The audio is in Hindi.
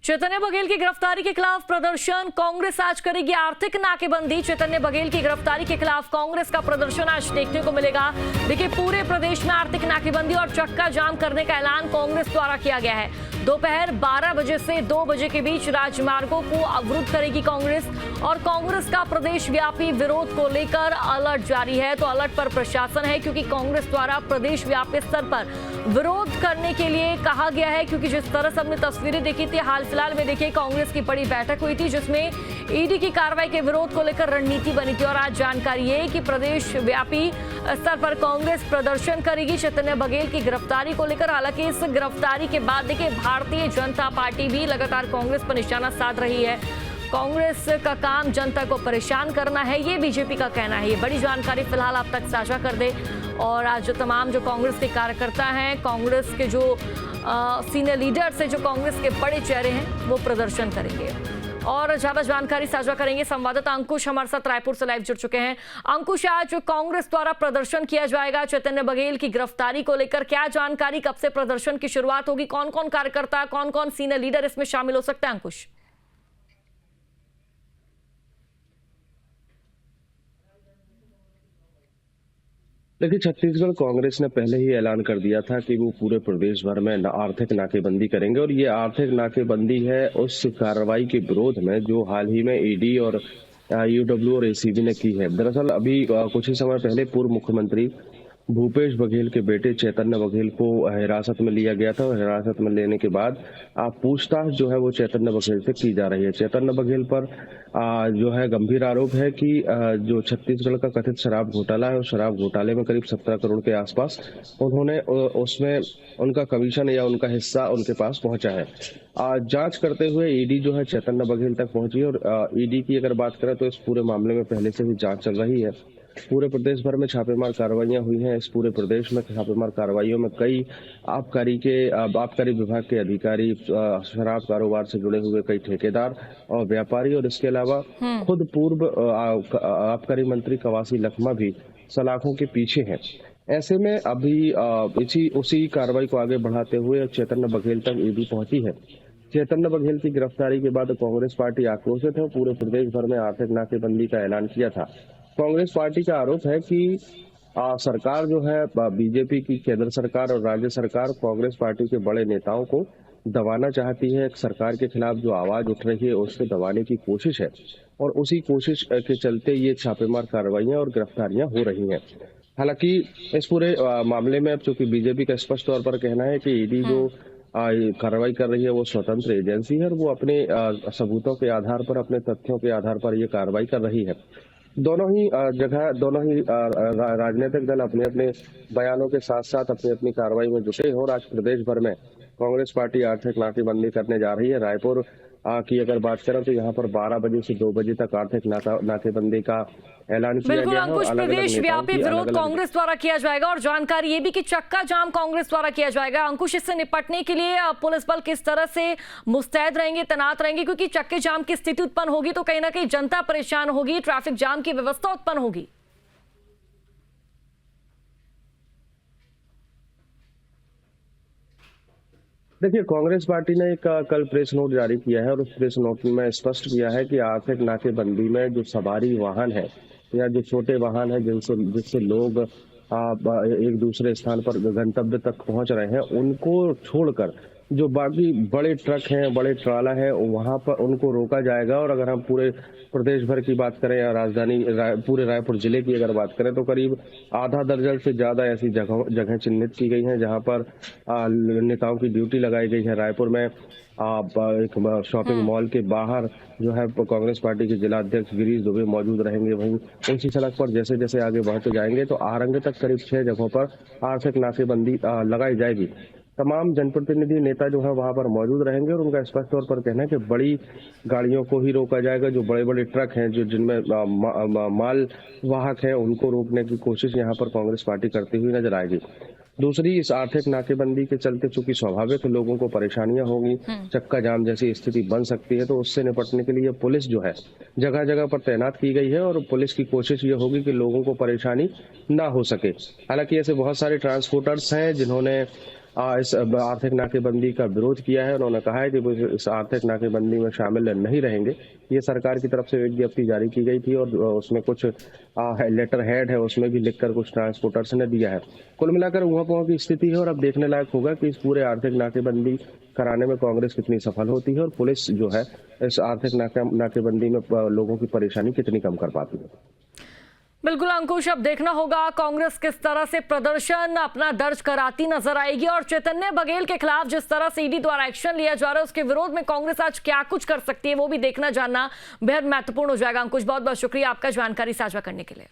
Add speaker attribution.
Speaker 1: चैतन्य बघेल की गिरफ्तारी के खिलाफ प्रदर्शन, कांग्रेस आज करेगी आर्थिक नाकेबंदी। चैतन्य बघेल की गिरफ्तारी के खिलाफ कांग्रेस का प्रदर्शन आज देखने को मिलेगा। देखिए, पूरे प्रदेश में आर्थिक नाकेबंदी और चक्का जाम करने का ऐलान कांग्रेस द्वारा किया गया है। दोपहर 12 बजे से 2 बजे के बीच राजमार्गों को अवरुद्ध करेगी कांग्रेस और कांग्रेस का प्रदेश व्यापी विरोध को लेकर अलर्ट जारी है। तो अलर्ट पर प्रशासन है, क्योंकि कांग्रेस द्वारा प्रदेश व्यापी स्तर पर विरोध करने के लिए कहा गया है। क्योंकि जिस तरह से हमने तस्वीरें देखी थी, हाल फिलहाल में देखिए कांग्रेस की बड़ी बैठक हुई थी जिसमें ईडी की कार्रवाई के विरोध को लेकर रणनीति बनी थी। और आज जानकारी है कि प्रदेश व्यापी स्तर पर कांग्रेस प्रदर्शन करेगी चैतन्य बघेल की गिरफ्तारी को लेकर। हालांकि इस गिरफ्तारी के बाद देखिए भारतीय जनता पार्टी भी लगातार कांग्रेस पर निशाना साध रही है। कांग्रेस का काम जनता को परेशान करना है, ये बीजेपी का कहना है। ये बड़ी जानकारी फिलहाल आप तक साझा कर दे। और आज जो तमाम जो कांग्रेस के कार्यकर्ता हैं, कांग्रेस के जो सीनियर लीडर्स हैं, जो कांग्रेस के बड़े चेहरे हैं, वो प्रदर्शन करेंगे। और ज्यादा जानकारी साझा करेंगे संवाददाता अंकुश हमारे साथ रायपुर से लाइव जुड़ चुके हैं। अंकुश, आज कांग्रेस द्वारा प्रदर्शन किया जाएगा चैतन्य बघेल की गिरफ्तारी को लेकर, क्या जानकारी, कब से प्रदर्शन की शुरुआत होगी, कौन कौन कार्यकर्ता, कौन कौन सीनियर लीडर इसमें शामिल हो सकते हैं? अंकुश,
Speaker 2: देखिए, छत्तीसगढ़ कांग्रेस ने पहले ही ऐलान कर दिया था कि वो पूरे प्रदेश भर में आर्थिक नाकेबंदी करेंगे। और ये आर्थिक नाकेबंदी है उस कार्रवाई के विरोध में जो हाल ही में ईडी और यूडब्ल्यू और एसीबी ने की है। दरअसल अभी कुछ ही समय पहले पूर्व मुख्यमंत्री भूपेश बघेल के बेटे चैतन्य बघेल को हिरासत में लिया गया था और हिरासत में लेने के बाद पूछताछ जो है वो चैतन्य बघेल से की जा रही है। चैतन्य बघेल पर जो है गंभीर आरोप है कि जो छत्तीसगढ़ का कथित शराब घोटाला है, उस शराब घोटाले में करीब 17 करोड़ के आसपास उन्होंने उसमें उनका कमीशन या उनका हिस्सा उनके पास पहुंचा है। जांच करते हुए ईडी जो है चैतन्य बघेल तक पहुंची है। और ईडी की अगर बात करें तो इस पूरे मामले में पहले से ही जांच चल रही है। पूरे प्रदेश भर में छापेमार कार्रवाइयां हुई हैं। इस पूरे प्रदेश में छापेमार कार्रवाइयों में कई आबकारी विभाग के अधिकारी, शराब कारोबार से जुड़े हुए कई ठेकेदार और व्यापारी, और इसके अलावा खुद पूर्व आबकारी मंत्री कवासी लखमा भी सलाखों के पीछे हैं। ऐसे में अभी उसी कार्रवाई को आगे बढ़ाते हुए चैतन्य बघेल तक ईडी पहुंची है। चैतन्य बघेल की गिरफ्तारी के बाद कांग्रेस पार्टी आक्रोशित है। पूरे प्रदेश भर में आर्थिक नाकेबंदी का ऐलान किया था। कांग्रेस पार्टी का आरोप है कि सरकार जो है, बीजेपी की केंद्र सरकार और राज्य सरकार कांग्रेस पार्टी के बड़े नेताओं को दबाना चाहती है। सरकार के खिलाफ जो आवाज उठ रही है उसको दबाने की कोशिश है और उसी कोशिश के चलते ये छापेमार कार्रवाइयां और गिरफ्तारियां हो रही हैं। हालांकि इस पूरे मामले में अब चूंकि बीजेपी का स्पष्ट तौर पर कहना है कि ईडी जो कार्रवाई कर रही है वो स्वतंत्र एजेंसी है और वो अपने सबूतों के आधार पर, अपने तथ्यों के आधार पर ये कार्रवाई कर रही है। दोनों ही राजनीतिक दल अपने अपने बयानों के साथ साथ अपनी अपनी कार्रवाई में जुटे हैं। और आज प्रदेश भर में कांग्रेस पार्टी आर्थिक नाकेबंदी करने जा रही है। रायपुर की अगर बात करें तो यहाँ पर 12 बजे से 2 बजे तक आर्थिक नाकेबंदी का ऐलान किया
Speaker 1: बिल्कुल
Speaker 2: गया है।
Speaker 1: अंकुश, प्रदेश व्यापी विरोध कांग्रेस द्वारा किया जाएगा और जानकारी ये भी कि चक्का जाम कांग्रेस द्वारा किया जाएगा। अंकुश, इससे निपटने के लिए पुलिस बल किस तरह से मुस्तैद रहेंगे, तैनात रहेंगे? क्योंकि चक्के जाम की स्थिति उत्पन्न होगी तो कहीं ना कहीं जनता परेशान होगी, ट्रैफिक जाम की व्यवस्था उत्पन्न होगी।
Speaker 2: देखिए, कांग्रेस पार्टी ने एक कल प्रेस नोट जारी किया है और उस प्रेस नोट में स्पष्ट किया है कि आर्थिक नाकेबंदी में जो सवारी वाहन है या जो छोटे वाहन है जिससे लोग एक दूसरे स्थान पर गंतव्य तक पहुंच रहे हैं, उनको छोड़कर जो बाकी बड़े ट्रक हैं, बड़े ट्राला है, वहां पर उनको रोका जाएगा। और अगर हम पूरे प्रदेश भर की बात करें या पूरे रायपुर जिले की अगर बात करें तो करीब आधा दर्जन से ज्यादा ऐसी जगह चिन्हित की गई हैं जहां पर नेताओं की ड्यूटी लगाई गई है। रायपुर में एक शॉपिंग मॉल के बाहर जो है कांग्रेस पार्टी के जिला अध्यक्ष गिरीश दुबे मौजूद रहेंगे। वहीं उसी सड़क पर जैसे जैसे आगे बढ़ते जाएंगे तो आरंग तक करीब 6 जगहों पर आर्थिक नाकेबंदी लगाई जाएगी। तमाम जनप्रतिनिधि नेता जो है वहां पर मौजूद रहेंगे और उनका स्पष्ट तौर पर कहना है कि बड़ी गाड़ियों को ही रोका जाएगा। जो बड़े बड़े ट्रक हैं, जिनमें माल वाहक हैं, उनको रोकने की कोशिश यहाँ पर कांग्रेस पार्टी करती हुई नजर आएगी। दूसरी, इस आर्थिक नाकेबंदी के चलते चूंकि स्वाभाविक लोगों को परेशानियां होंगी, चक्का जाम जैसी स्थिति बन सकती है, तो उससे निपटने के लिए पुलिस जो है जगह जगह पर तैनात की गई है और पुलिस की कोशिश ये होगी कि लोगों को परेशानी ना हो सके। हालांकि ऐसे बहुत सारे ट्रांसपोर्टर्स हैं जिन्होंने इस आर्थिक नाकेबंदी का विरोध किया है। उन्होंने कहा है कि वो इस आर्थिक नाकेबंदी में शामिल नहीं रहेंगे। ये सरकार की तरफ से विज्ञप्ति जारी की गई थी और उसमें कुछ लेटर हेड है, उसमें भी लिखकर कुछ ट्रांसपोर्टर्स ने दिया है। कुल मिलाकर ऊहापोह की स्थिति है और अब देखने लायक होगा कि इस पूरे आर्थिक नाकेबंदी कराने में कांग्रेस कितनी सफल होती है और पुलिस जो है इस आर्थिक नाकेबंदी में लोगों की परेशानी कितनी कम कर पाती है।
Speaker 1: बिल्कुल अंकुश, अब देखना होगा कांग्रेस किस तरह से प्रदर्शन अपना दर्ज कराती नजर आएगी और चैतन्य बघेल के खिलाफ जिस तरह से ईडी द्वारा एक्शन लिया जा रहा है उसके विरोध में कांग्रेस आज क्या कुछ कर सकती है वो भी देखना जानना बेहद महत्वपूर्ण हो जाएगा। अंकुश, बहुत बहुत शुक्रिया आपका जानकारी साझा करने के लिए।